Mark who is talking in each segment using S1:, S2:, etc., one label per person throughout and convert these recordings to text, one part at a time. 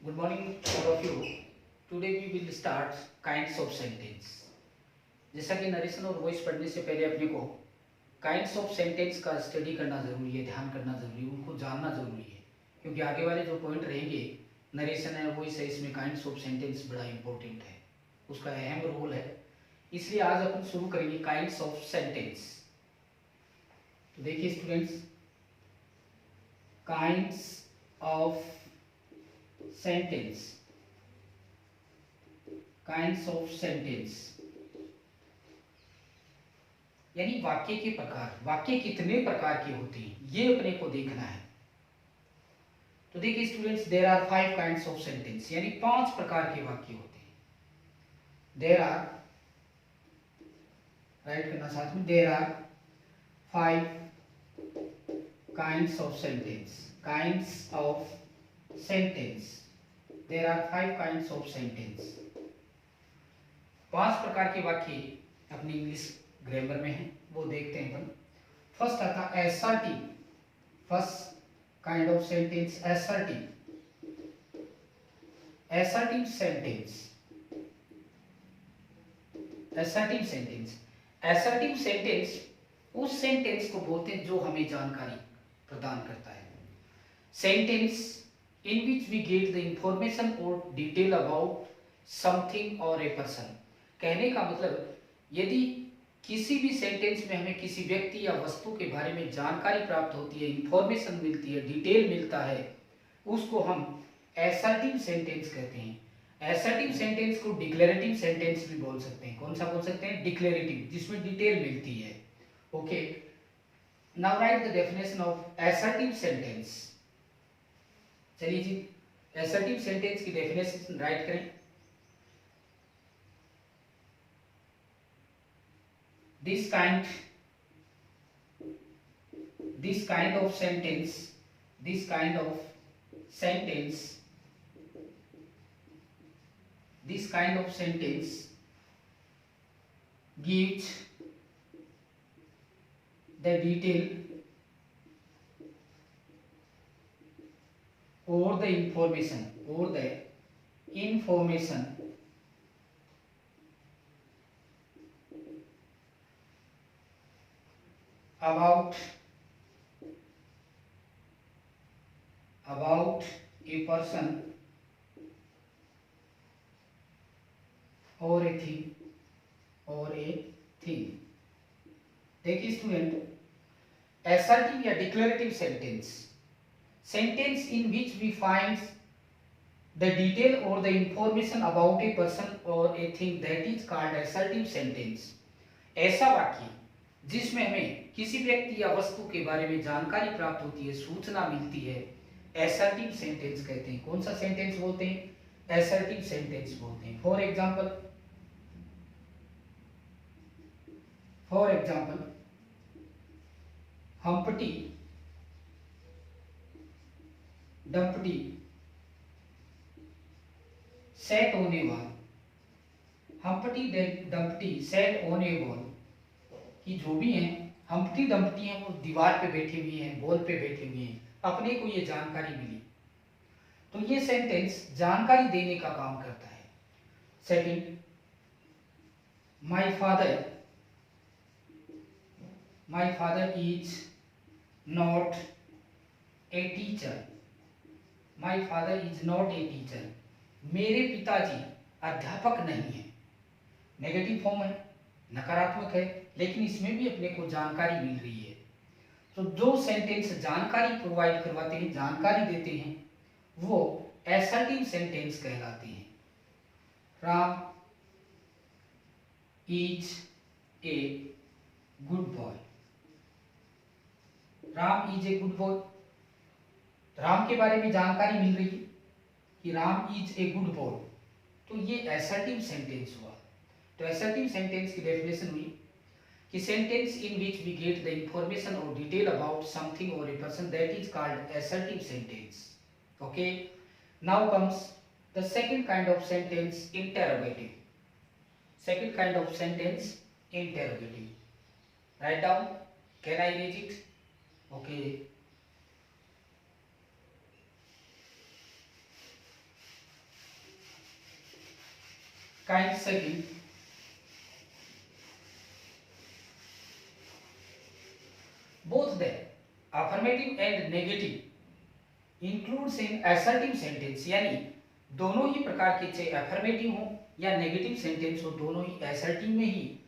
S1: Good morning, all of you. Today we will start kinds of sentence. जैसा कि narration और voice पढ़ने से पहले अपने को काइंड्स ऑफ सेंटेंस का स्टडी करना जरूरी है, ध्यान करना जरूरी है, उनको जानना जरूरी है, क्योंकि आगे वाले जो पॉइंट रहेंगे नरेशन है वॉइस है, इसमें काइंड्स ऑफ सेंटेंस बड़ा इंपॉर्टेंट है, उसका अहम रोल है। इसलिए आज अपन शुरू करेंगे काइंड्स ऑफ सेंटेंस। तो देखिए students, kinds of sentence, kinds of sentence यानी वाक्य के प्रकार। वाक्य कितने प्रकार के होते हैं ये अपने को देखना है। तो देखिए students, there are 5 kinds of sentence, यानी 5 प्रकार के वाक्य होते हैं। देयर आर, राइट करना साथ में, there are 5 kinds of sentence, kinds of sentence. There are 5 kinds of sentence. 5 प्रकार के वाक्य अपनी इंग्लिश ग्रामर में है, वो देखते हैं अपन। फर्स्ट आता है assertive, first kind of sentence assertive. Assertive sentence, assertive sentence, assertive sentence उस सेंटेंस को बोलते हैं जो हमें जानकारी प्रदान करता है। Sentence in which we get the information or detail about something or a person. कहने का मतलब, यदि किसी भी सेंटेंस में हमें किसी व्यक्ति या वस्तु के बारे में जानकारी प्राप्त होती है, इंफॉर्मेशन मिलती है, डिटेल मिलता है, उसको हम असर्टिव सेंटेंस कहते हैं। असर्टिव सेंटेंस को डिक्लेरेटिव सेंटेंस भी बोल सकते हैं। कौन सा बोल सकते हैं? डिक्लेरेटिव, जिसमें डिटेल मिलती है। Okay, now right the definition of assertive sentence. चलिए जी, असर्टिव सेंटेंस की डेफिनेशन राइट करें। This kind of sentence, this kind of sentence, this kind of sentence gives the detail or the information about a person or a thing। देखिए student, assertive या declarative sentence in which we find the detail or the information about a person or a thing, that is called assertive sentence। ऐसा वाक्य जिसमें हमें किसी व्यक्ति या वस्तु के बारे में जानकारी प्राप्त होती है, सूचना मिलती है, असर्टिव सेंटेंस कहते हैं। कौन सा सेंटेंस बोलते हैं? असर्टिव सेंटेंस बोलते हैं। For example Humpty Dumpty sat on a wall. Humpty Dumpty sat on a wall कि जो भी हैं, हम्पटी डम्पटी हैं, वो दीवार पे बैठे हुए हैं, बॉल पे बैठे हुए हैं, अपने को ये जानकारी मिली। तो ये सेंटेंस जानकारी देने का काम करता है। Second, my father is not a teacher. My father is not a teacher, मेरे पिताजी अध्यापक नहीं है। नेगेटिव फॉर्म है, नकारात्मक है, लेकिन इसमें भी अपने को जानकारी मिल रही है। तो जो सेंटेंस जानकारी प्रोवाइड करवाते हैं, जानकारी देते हैं, वो असर्टिव सेंटेंस कहलाते हैं। Ram is a good boy. Ram is a good boy, Ram के बारे में जानकारी मिल रही है कि Ram is a good boy, तो ये असर्टिव सेंटेंस हुआ। तो असर्टिव सेंटेंस की डेफिनेशन हुई कि sentence in which we get the information or detail about something or a person, that is called assertive sentence. Okay, now comes the second kind of sentence, interrogative. Second kind of sentence, interrogative. Write down, can I read it? Okay, kind second, both the affirmative and negative includes in assertive sentence, यानी दोनों ही प्रकार के चाहे affirmative हो या negative sentence हो, दोनों ही assertive में ही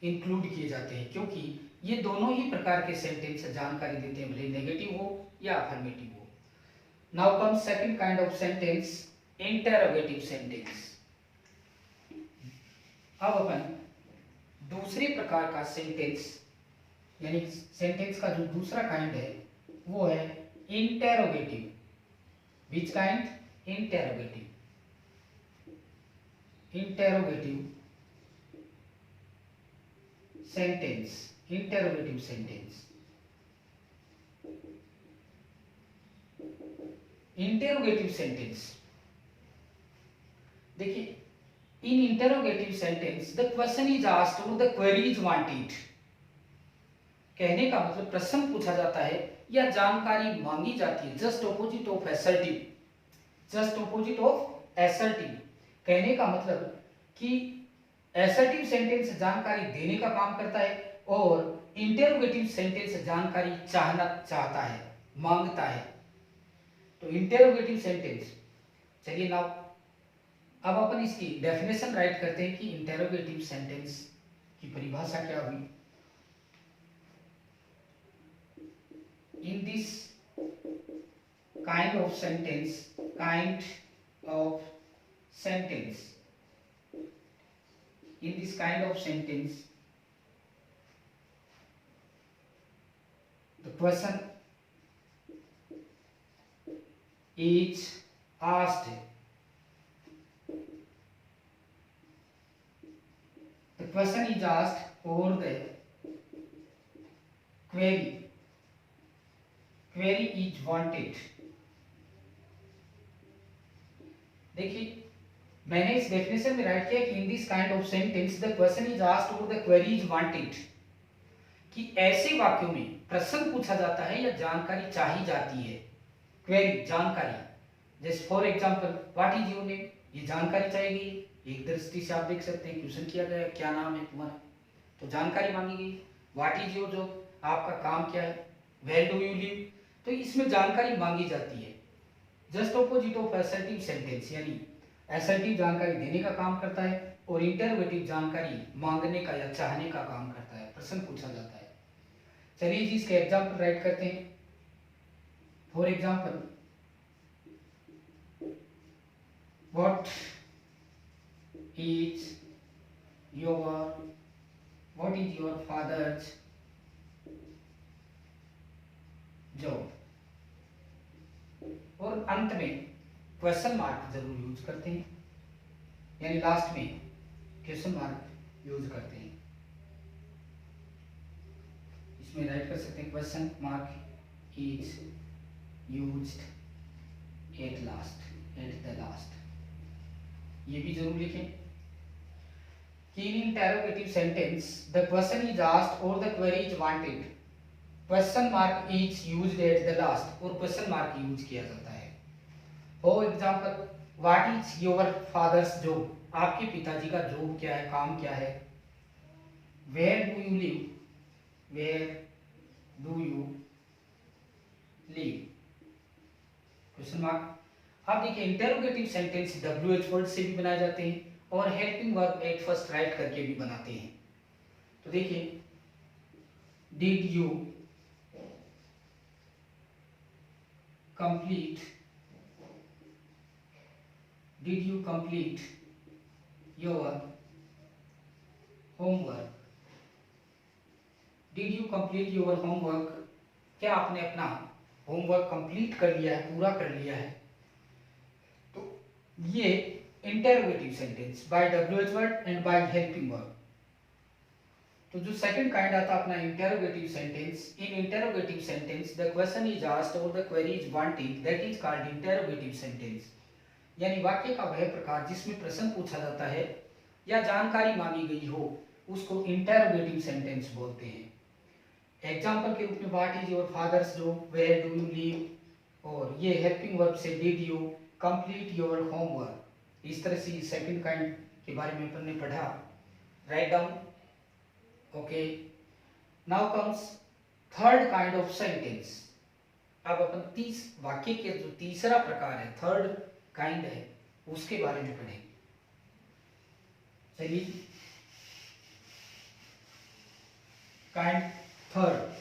S1: इंक्लूड किए जाते हैं, क्योंकि ये दोनों ही प्रकार के सेंटेंस जानकारी देते हैं, भले नेगेटिव हो या अफर्मेटिव हो। Now come second kind of sentence, interrogative sentence. अब अपन दूसरे प्रकार का सेंटेंस, यानी सेंटेंस का जो दूसरा काइंड है वो है interrogative. Which kind? Interrogative. Interrogative sentence, interrogative sentence. Interrogative sentence, देखिए, in interrogative sentence the question is asked और द क्वेरी इज वांटेड। कहने का मतलब प्रश्न पूछा जाता है या जानकारी मांगी जाती है, just opposite of assertive. Just opposite of assertive कहने का मतलब कि असर्टिव सेंटेंस जानकारी देने का काम करता है और इंटेरोगेटिव सेंटेंस जानकारी चाहता है, मांगता है। तो इंटेरोगेटिव सेंटेंस, चलिए नाउ अब अपन इसकी डेफिनेशन राइट करते हैं कि इंटेरोगेटिव सेंटेंस की परिभाषा क्या हुई। In this kind of sentence, in this kind of sentence, the question is asked. The question is asked or the query is wanted। देखिए, मैंने इस डेफिनेशन में राइट किया कि इन this kind of sentence the question is asked और the query is wanted, कि ऐसे वाक्यों में प्रश्न पूछा जाता है या जानकारी चाही जाती है। क्वेरी जानकारी, जैसे for example what is your name, ये जानकारी चाहिए। एक दृष्टि से आप देख सकते हैं क्वेश्चन किया गया क्या नाम है तुम्हारा, तो जानकारी मांगी गई। व्हाट इज योर जॉब, आपका काम क्या है। वेयर डू यू लिव, तो इसमें जानकारी मांगी जाती है। Just opposite of assertive sentence, यानी असर्टिव जानकारी देने का काम करता है और इंटरोगेटिव जानकारी मांगने का या चाहने का काम करता है, प्रश्न पूछा जाता है। चलिए जी इसके एग्जाम्पल राइट करते हैं। For example, what is your father's job, और अंत में क्वेश्चन मार्क जरूर यूज करते हैं, यानी लास्ट में क्वेश्चन मार्क यूज करते हैं। इसमें राइट कर सकते हैं question mark is used at the last. ये भी जरूर लिखें कि in interrogative sentence the question is asked और the query is wanted, question mark is used at the last, और क्वेश्चन मार्क यूज किया जाता है। For example, what is your father's job, आपके पिताजी का जॉब क्या है, काम क्या है। Where do you live, question mark. अब देखिए, इंटरोगेटिव सेंटेंस WH वर्ड से भी बनाए जाते हैं और helping verb at first right करके भी बनाते हैं। तो देखिए, did you complete your homework, क्या आपने अपना होमवर्क कंप्लीट कर लिया है, पूरा कर लिया है। तो ये interrogative sentence by WH word and by helping verb. तो जो सेकंड काइंड आता है अपना interrogative sentence, in interrogative sentence the question is asked और the query is wanted, that is called interrogative sentence. यानी वाक्य का वह प्रकार जिसमें प्रश्न पूछा जाता है या जानकारी मांगी गई हो, उसको इंटरोगेटिव सेंटेंस बोलते हैं। एग्जाम्पल के रूप में what is your father's job, where do you live, और ये हेल्पिंग वर्ब से did you complete your homework. इस तरह से सेकंड काइंड के बारे में अपन ने पढ़ा। Write down. Okay, now comes third kind of sentence. अब अपन वाक्य के जो तीसरा प्रकार है, थर्ड काइंड है, उसके बारे में पढ़ेंगे। चलिए, kind third,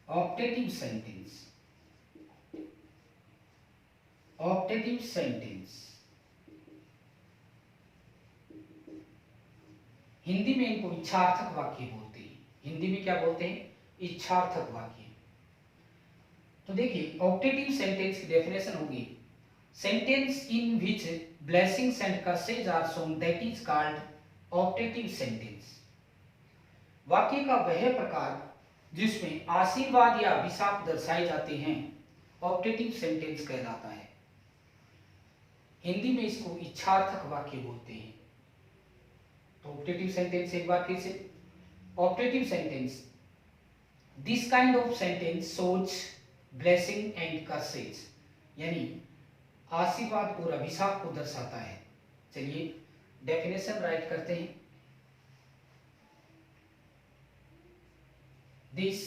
S1: optative sentence. Optative sentence Hindi में इनको इच्छार्थक वाक्य बोलते हैं। हिंदी में क्या बोलते हैं? इच्छार्थक वाक्य। तो देखिए, ऑप्टेटिव सेंटेंस की डेफिनेशन होगी, sentence in which blessings and curses are shown, that is called optative sentence. वाक्य का वह प्रकार जिसमें आशीर्वाद या अभिशाप दर्शाए जाते हैं ऑप्टेटिव सेंटेंस कहलाता है। हिंदी में इसको इच्छार्थक वाक्य बोलते हैं। तो ऑप्टेटिव सेंटेंस एक बार फिर से, optative sentence, this kind of sentence shows blessing and curses, यानी आशीर्वाद और अभिशाप को दर्शाता है। चलिए डेफिनेशन राइट करते हैं। This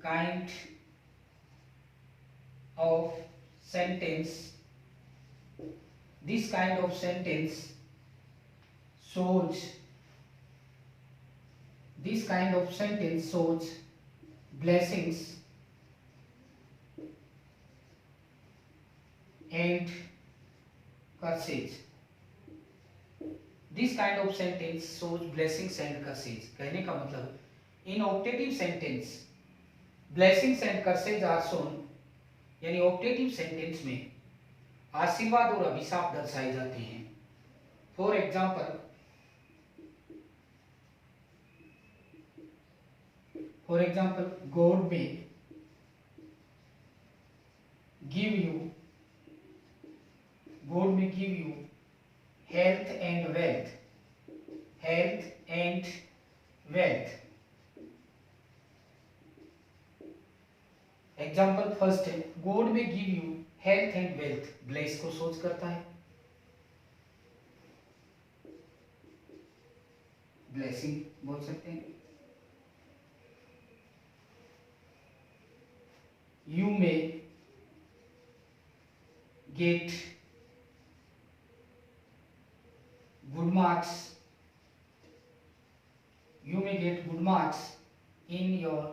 S1: kind of sentence, this kind of sentence shows, this kind of sentence shows blessings and curses. This kind of sentence shows blessings and curses। कहने का मतलब, in optative sentence blessings and curses are shown, यानी optative sentence में आशीर्वाद और अभिशाप दर्शाए जाते हैं। फॉर एग्जाम्पल, गॉड में give you health and wealth. Example first है, गॉड में give you health and wealth, bless को सोच करता है, ब्लेसिंग बोल सकते हैं। You may get good marks in your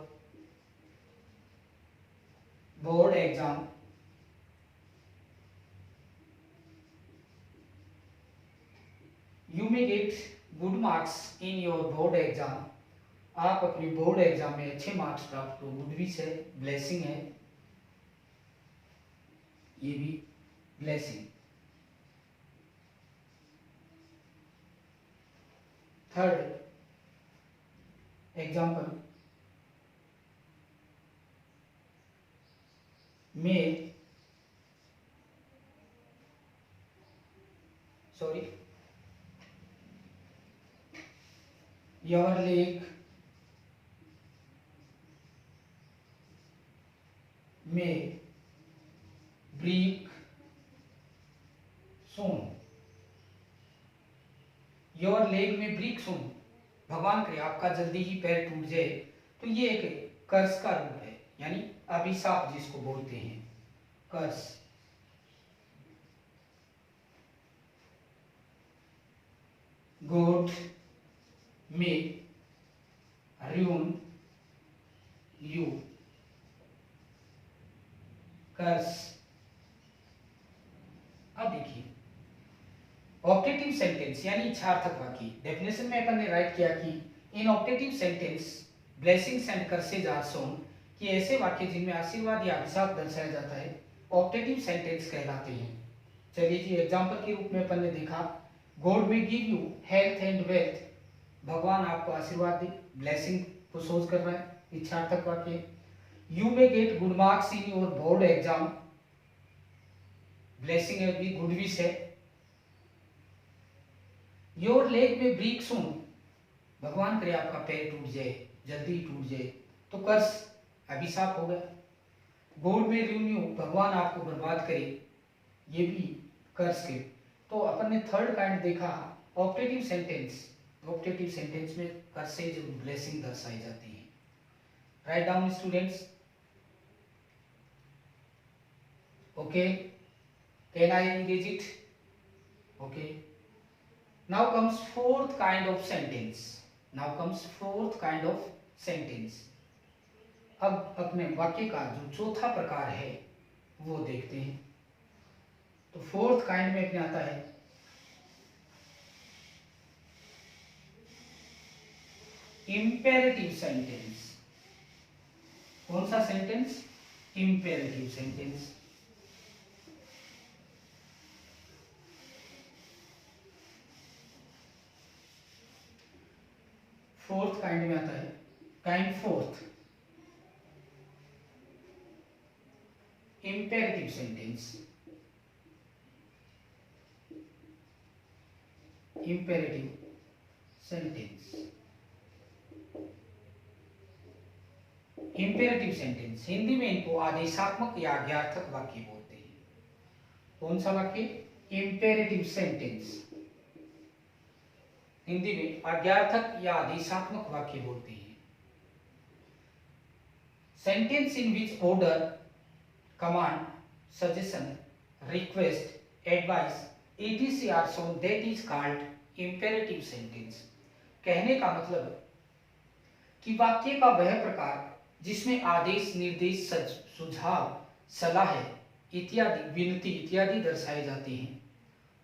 S1: board exam. You may get good marks in your board exam। आप अपने बोर्ड एग्जाम में अच्छे मार्क्स प्राप्त करो, गुड विश है, ब्लेसिंग है, ये भी blessing. Third example, your leg may break soon। your leg may break soon, भगवान करे आपका जल्दी ही पैर टूट जाए। तो ये एक कर्स का रूप है, यानी अभिशाप जिसको बोलते हैं, कर्स। गॉड may ruin you, कर्स। अब देखिए, ऑप्टेटिव सेंटेंस यानी इच्छार्थक वाक्य, डेफिनेशन में अपन ने राइट किया कि in optative sentence blessings and curses are shown, कि ऐसे वाक्य जिनमें आशीर्वाद या अभिशाप दर्शाया जाता है ऑप्टेटिव सेंटेंस कहलाते हैं। चलिए जी, एग्जाम्पल के रूप में अपन ने देखा, God will give you health and wealth, भगवान आपको आशीर्वाद दे, ब्लेसिंग को सोच कर रहा है, इच्छार्थक वाक्य। You may get good marks in your board exam, blessing है भी, गुड विश है। योर लेग में ब्रेक सून, भगवान करे आपका पैर टूट जाए, जल्दी टूट जाए, तो कर्स, अभिशाप हो गया। गॉड में रिन्यू, भगवान आपको बर्बाद करे, ये भी कर्स के। तो अपन ने थर्ड काइंड देखा ऑप्टेटिव सेंटेंस। ऑप्टेटिव सेंटेंस में कर्सेज और ब्लेसिंग दर्शाई जाती है। Write down students. Okay, can I engage it? Okay. Now comes fourth kind of sentence. Now comes fourth kind of sentence. अब अपने वाक्य का जो चौथा प्रकार है वो देखते हैं। तो फोर्थ काइंड में अपने आता है इंपेरेटिव सेंटेंस। कौन सा sentence? Imperative sentence. Fourth kind में आता है, kind fourth, imperative sentence. Imperative sentence. Imperative sentence Hindi में इनको आदेशात्मक या आज्ञार्थक वाक्य बोलते हैं। कौन सा वाक्य? Imperative sentence. हिंदी में आज्ञार्थक या आदेशात्मक वाक्य बोलते हैं। Sentence in which order, command, suggestion, request, advice etc are shown, that is called imperative sentence। कहने का मतलब कि वाक्य का वह प्रकार जिसमें आदेश, निर्देश, सुझाव, सलाह इत्यादि, विनती इत्यादि दर्शाए जाते हैं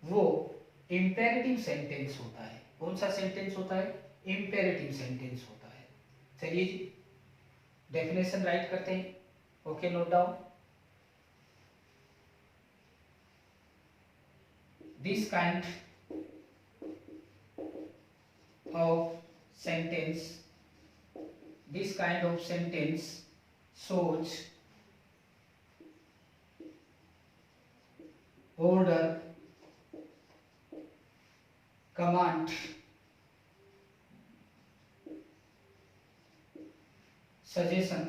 S1: वो इंपेरेटिव सेंटेंस होता है। कौन सा सेंटेंस होता है? इंपेरेटिव सेंटेंस होता है। चलिए जी डेफिनेशन राइट करते हैं। Okay, note down. This kind of sentence, this kind of sentence shows order, command, suggestion,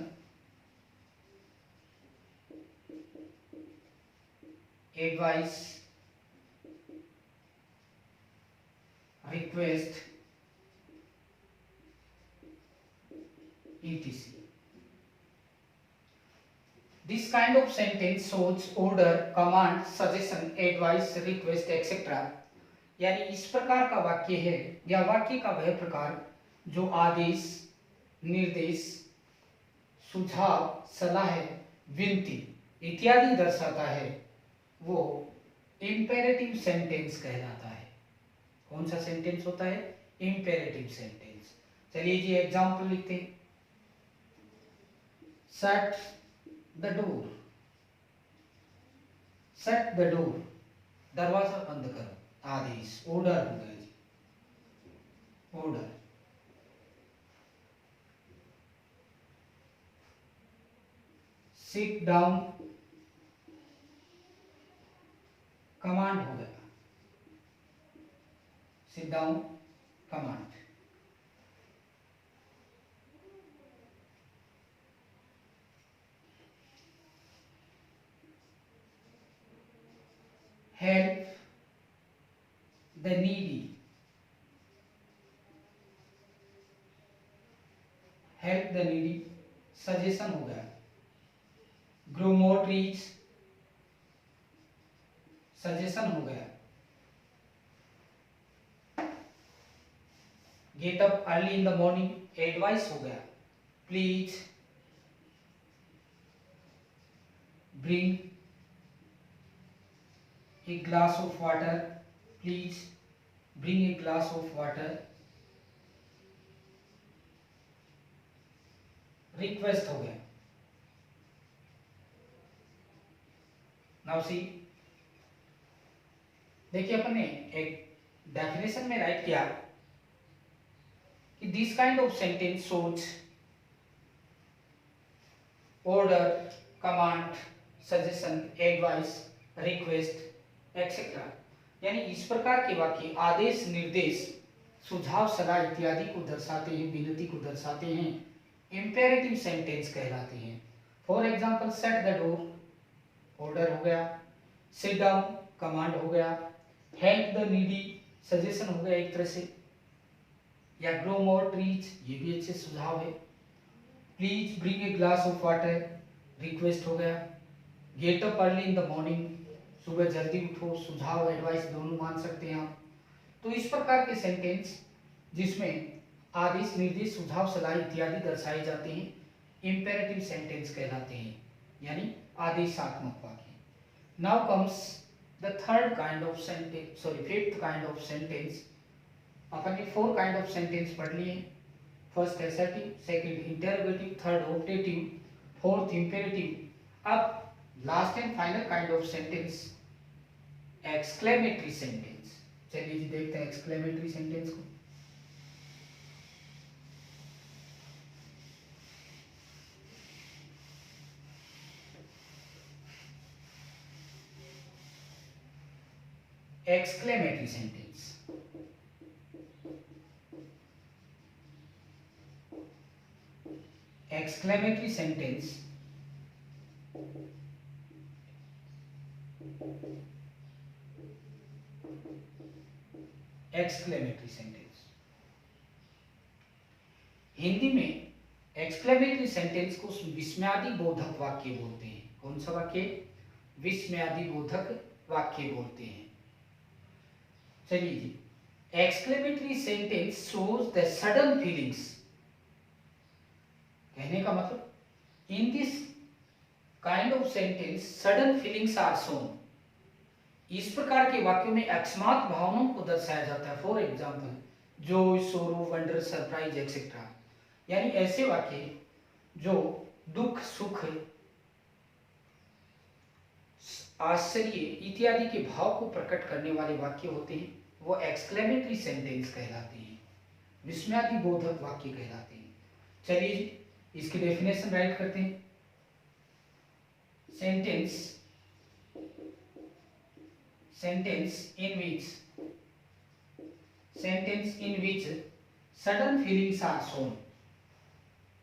S1: advice, request etc. This kind of sentence shows order, command, suggestion, advice, request etc. यानी इस प्रकार का वाक्य है या वाक्य का वह प्रकार जो आदेश, निर्देश, सुझाव, सलाह, विनती इत्यादि दर्शाता है वो इंपेरेटिव सेंटेंस कहलाता है। कौन सा सेंटेंस होता है? Imperative sentence. चलिए जी एग्जांपल लिखते हैं। Shut the door, shut the door, दरवाजा बंद करो, आदेश, ऑर्डर हो गया जी, ऑर्डर। सिट डाउन, कमांड हो गया, sit down command. Help the needy, help the needy suggestion हो गया। ग्रो मोर ट्रीज, सजेशन हो गया। Get up early in the morning, advice हो गया। Please bring a glass of water, please bring a glass of water, request हो गया। Now see, देखिए अपन ने एक डेफिनेशन में राइट किया कि this kind of sentence shows order, command, suggestion, advice, request etcetera. यानी इस प्रकार के वाक्य आदेश, निर्देश, सुझाव, सलाह इत्यादि को दर्शाते हैं, विनती को दर्शाते हैं, इंपेरेटिव सेंटेंस कहलाते हैं। For example, set the door, order हो गया, सिट डाउन, कमांड हो गया, हेल्प द नीडी, सजेशन हो गया एक तरह से, या ग्रो मोर ट्रीज, ये भी अच्छे सुझाव है। Please bring a glass of water, request हो गया। Get up early in the morning, सुबह जल्दी उठो, सुझाव, एडवाइस दोनों मान सकते हैं आप। तो इस प्रकार के सेंटेंस जिसमें आदेश, निर्देश, सुझाव, सलाह इत्यादि दर्शाए जाते हैं, इंपेरेटिव सेंटेंस कहलाते हैं, यानी आदेशात्मक वाक्य। Now comes the third kind of sentence, sorry fifth kind of sentence. अपन ने 4 काइंड ऑफ सेंटेंस पढ़ लिए। First assertive, second interrogative, third optative, fourth imperative. अब last and final kind of sentence, exclamatory sentence. चलिए जी देखते हैं exclamatory sentence को। Exclamatory sentence, exclamatory sentence exclamatory sentence Hindi में एक्सक्लेमेटरी सेंटेंस को विस्मयादि बोधक वाक्य बोलते हैं। कौन सा वाक्य? विस्मयादि बोधक वाक्य बोलते हैं। चलिए जी, exclamatory sentence shows the sudden feelings. कहने का मतलब, in this kind of sentence sudden feelings are shown. इस प्रकार के वाक्यों में अकस्मात भावनाओं को दर्शाया जाता है। फॉर एग्जाम्पल, जॉय, सोरो, वंडर, सरप्राइज एक्सेट्रा। यानी ऐसे वाक्य जो दुख, सुख, आश्चर्य इत्यादि के भाव को प्रकट करने वाले वाक्य होते हैं, वो एक्सक्लेमेटरी सेंटेंस कहलाते हैं, विस्मयादि बोधक वाक्य कहलाते हैं। चलिए इसकी डेफिनेशन राइट करते हैं। sentence in which sudden feelings are shown,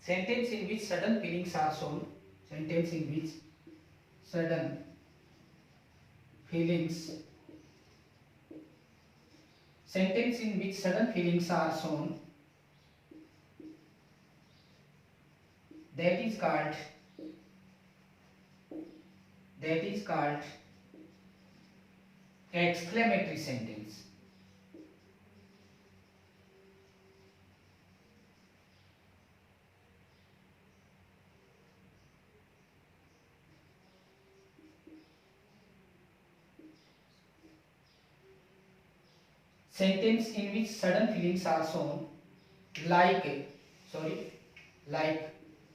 S1: sentence in which sudden feelings are shown, sentence in which sudden feelings, sentence in which sudden feelings are shown, that is called exclamatory sentence. Sentence in which sudden feelings are shown, like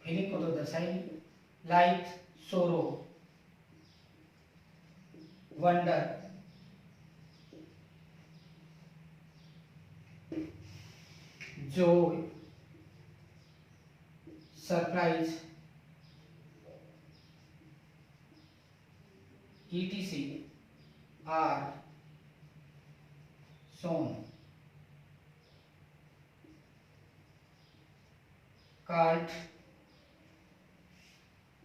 S1: feeling को तो दर्शाएंगे, like sorrow, wonder, joy, surprise, etc. are shown,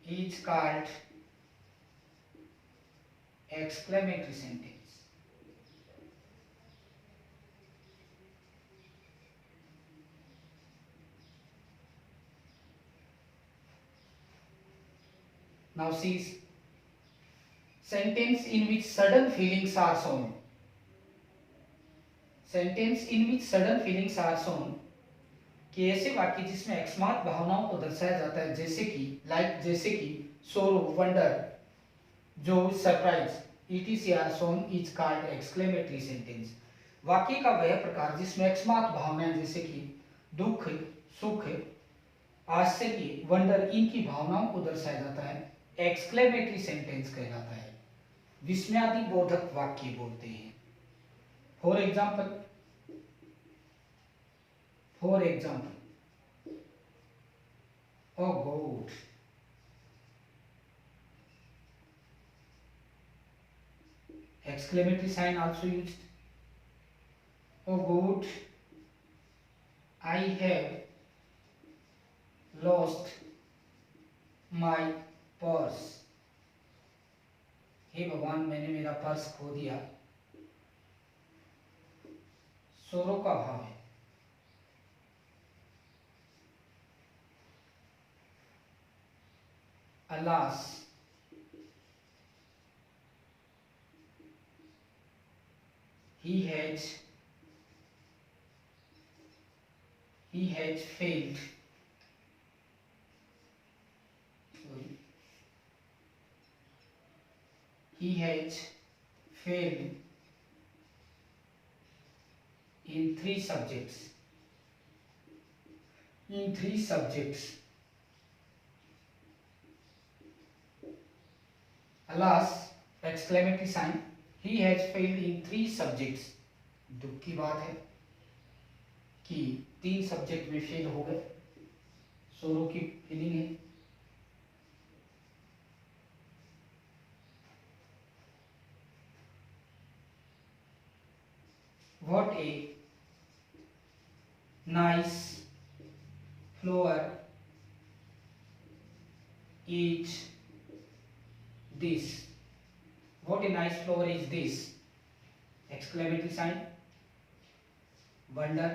S1: is called exclamatory sentence. Now see, sentence in which sudden feelings are shown, sentence in which sudden feelings are shown, कि ऐसे वाक्य जिसमें अकस्मात भावनाओं को दर्शाया जाता है, जैसे कि sorrow, wonder, joy, surprise, etc. Are shown is called exclamatory sentence. वाक्य का वह प्रकार जिसमें अकस्मात भावनाएं जैसे कि दुख, सुख, आश्चर्य, वंडर, इनकी भावनाओं को दर्शाया जाता है, एक्सक्लेमेटरी सेंटेंस कहलाता है, विस्मयादि बोधक वाक्य बोलते हैं। For example, oh God, exclamatory sign also used. Oh good, I have lost my purse, हे भगवान मैंने मेरा पर्स खो दिया। सोरो का भाव है। Alas, he has failed, he has failed in three subjects. In three subjects. Alas, exclamatory sign, he has failed in three subjects. दुख की बात है कि 3 सब्जेक्ट में फेल हो गए। सोरो की फीलिंग है। What a nice flower is this. What a nice flower is this. Exclamatory sign, wonder.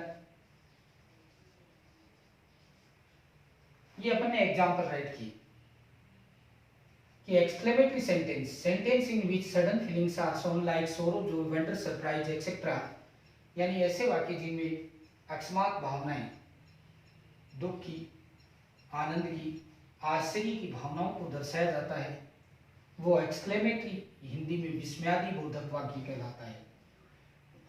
S1: ये अपन ने एग्जाम्पल राइट की कि exclamatory sentence in which sudden feelings are shown like sorrow, joy, wonder, surprise etcetera, यानी ऐसे वाक्य जिनमें अकस्मात भावनाएं दुख की, आनंद की, आश्चर्य की भावनाओं को दर्शाया जाता है, वो एक्सक्लेमेटरी हिंदी में विस्मयादि बोधक वाक्य कहलाता है।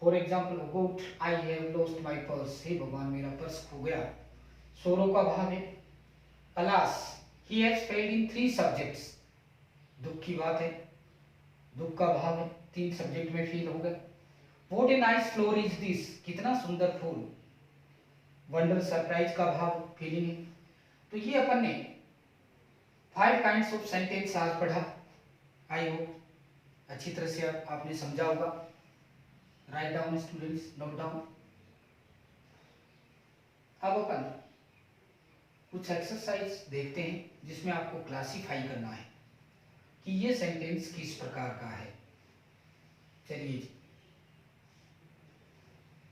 S1: For example, God I have lost my purse, हे भगवान मेरा पर्स खो गया। सोरो का भाव है। Alas, he has failed in 3 subjects, दुख की बात है, दुख का भाव है, 3 सब्जेक्ट में फेल हो गए। What a nice floor is this, कितना सुंदर फूल। वंडर, सरप्राइज का भाव, फीलिंग है। तो ये अपन ने 5 काइंड्स ऑफ सेंटेंस आज पढ़ा। आई होप अच्छी तरह से आपने समझा होगा। Write down students, note down. अब अपन कुछ एक्सरसाइज देखते हैं जिसमें आपको क्लासिफाई करना है कि ये सेंटेंस किस प्रकार का है। चलिए जी,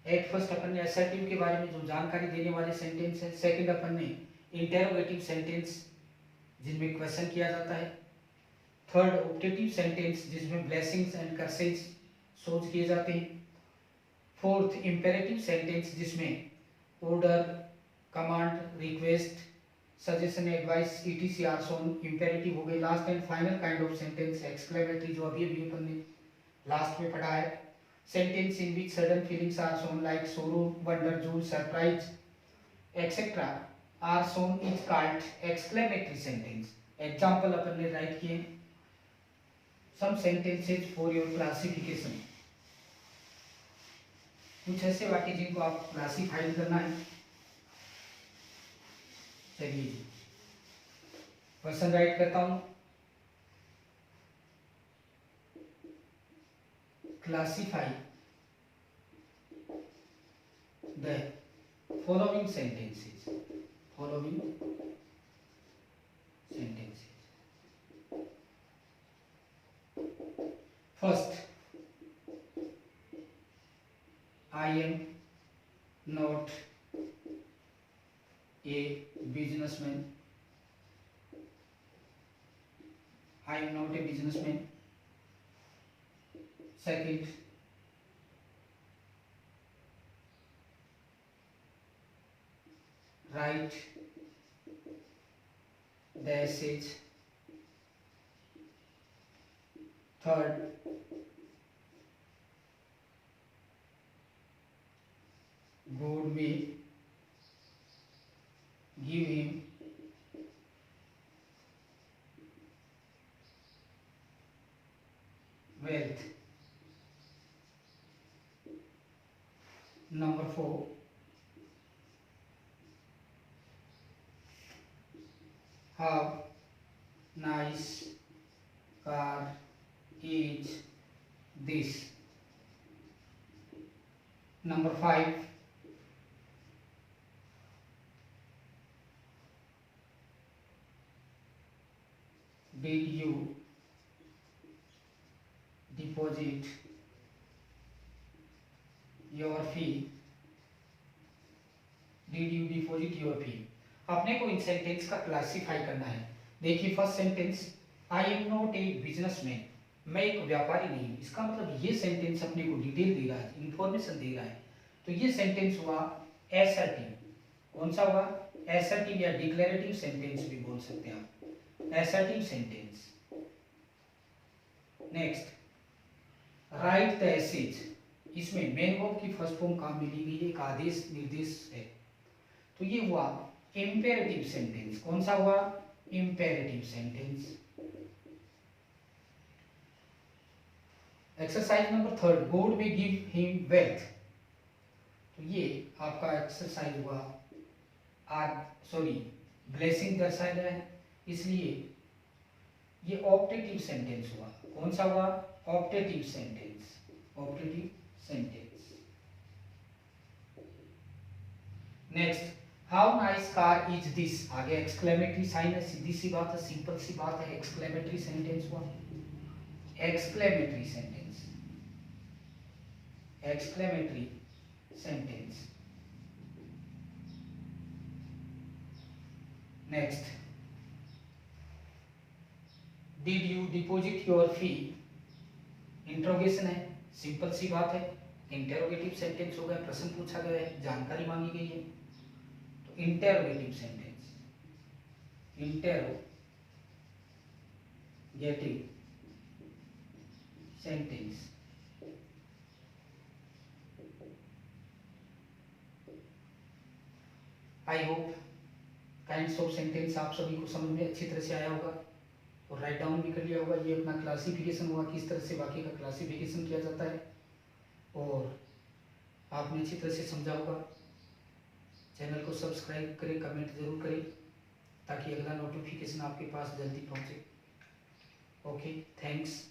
S1: एट फर्स्ट अपन ने असर्टिव के बारे में जो जानकारी देने वाले सेंटेंस है। सेकंड अपन ने इंटेरोगेटिव सेंटेंस जिनमें क्वेश्चन किया जाता है। थर्ड ऑप्टेटिव सेंटेंस जिसमें ब्लेसिंग्स एंड कर्सेस सोच किए जाते हैं। फोर्थ इंपेरेटिव सेंटेंस जिसमें order, command, request, suggestion, advice, ETC are shown imperative हो गए। Last and final kind of sentence exclamatory, जो अभी अभी अपन ने लास्ट में पढ़ा है। Sentence in which sudden feelings are shown like sorrow, wonder, joy, surprise etcetera are shown is called exclamatory sentence. Example अपन ने राइट किए। सम सेंटेंसेस फॉर योर क्लासिफिकेशन, कुछ ऐसे वाक्य जिनको आप क्लासिफाई करना है। चलिए क्वेश्चन राइट करता हूं। Classify the following sentences. Following sentences. First, I am not a businessman. I am not a businessman. Second, write the essay. Third, God may give him wealth. Number 4, how nice car is this. Number 5, did you deposit your fee? Did you deposit your fee? अपने को इन sentence का classify करना है। देखिए first sentence, I am not a businessman, मैं एक व्यापारी नहीं हूँ। इसका मतलब ये सेंटेंस अपने को डिटेल दे रहा है, इंफॉर्मेशन दे रहा है। तो ये सेंटेंस हुआ एसर्टिव। कौन सा हुआ? एसर्टिव या डिक्लेरेटिव सेंटेंस भी बोल सकते हैं आप, assertive sentence. Next, write the essays. इसमें मेन वर्ब की फर्स्ट फॉर्म कहाँ मिली गई? एक आदेश निर्देश है, तो ये हुआ इंपेरेटिव सेंटेंस। कौन सा हुआ? Imperative sentence. Exercise number 3, God will give him wealth. तो ये आपका एक्सरसाइज हुआ, ब्लेसिंग दर्शाया गया है, इसलिए ये ऑप्टेटिव सेंटेंस हुआ। कौन सा हुआ? Optative sentence, optative sentence. Next, how nice car is this. आगे एक्सक्लेमेटरी साइन है, सीधी सी बात है, सिंपल सी बात है, एक्सक्लेमेटरी सेंटेंस हुआ, exclamatory sentence, exclamatory sentence. Next, did you deposit your fee. Interrogation है, सिंपल सी बात है, इंटेरोगेटिव सेंटेंस हो गया, प्रश्न पूछा गया है, जानकारी मांगी गई है, तो interrogative sentence, interrogative sentence. I hope kinds of sentence आप सभी को समझ में अच्छी तरह से आया होगा और राइट डाउन भी कर लिया होगा। ये अपना क्लासिफिकेशन हुआ, किस तरह से वाक्य का क्लासिफिकेशन किया जाता है, और आपने अच्छी तरह से समझा होगा। चैनल को सब्सक्राइब करें, कमेंट जरूर करें, ताकि अगला नोटिफिकेशन आपके पास जल्दी पहुंचे। Okay, thanks.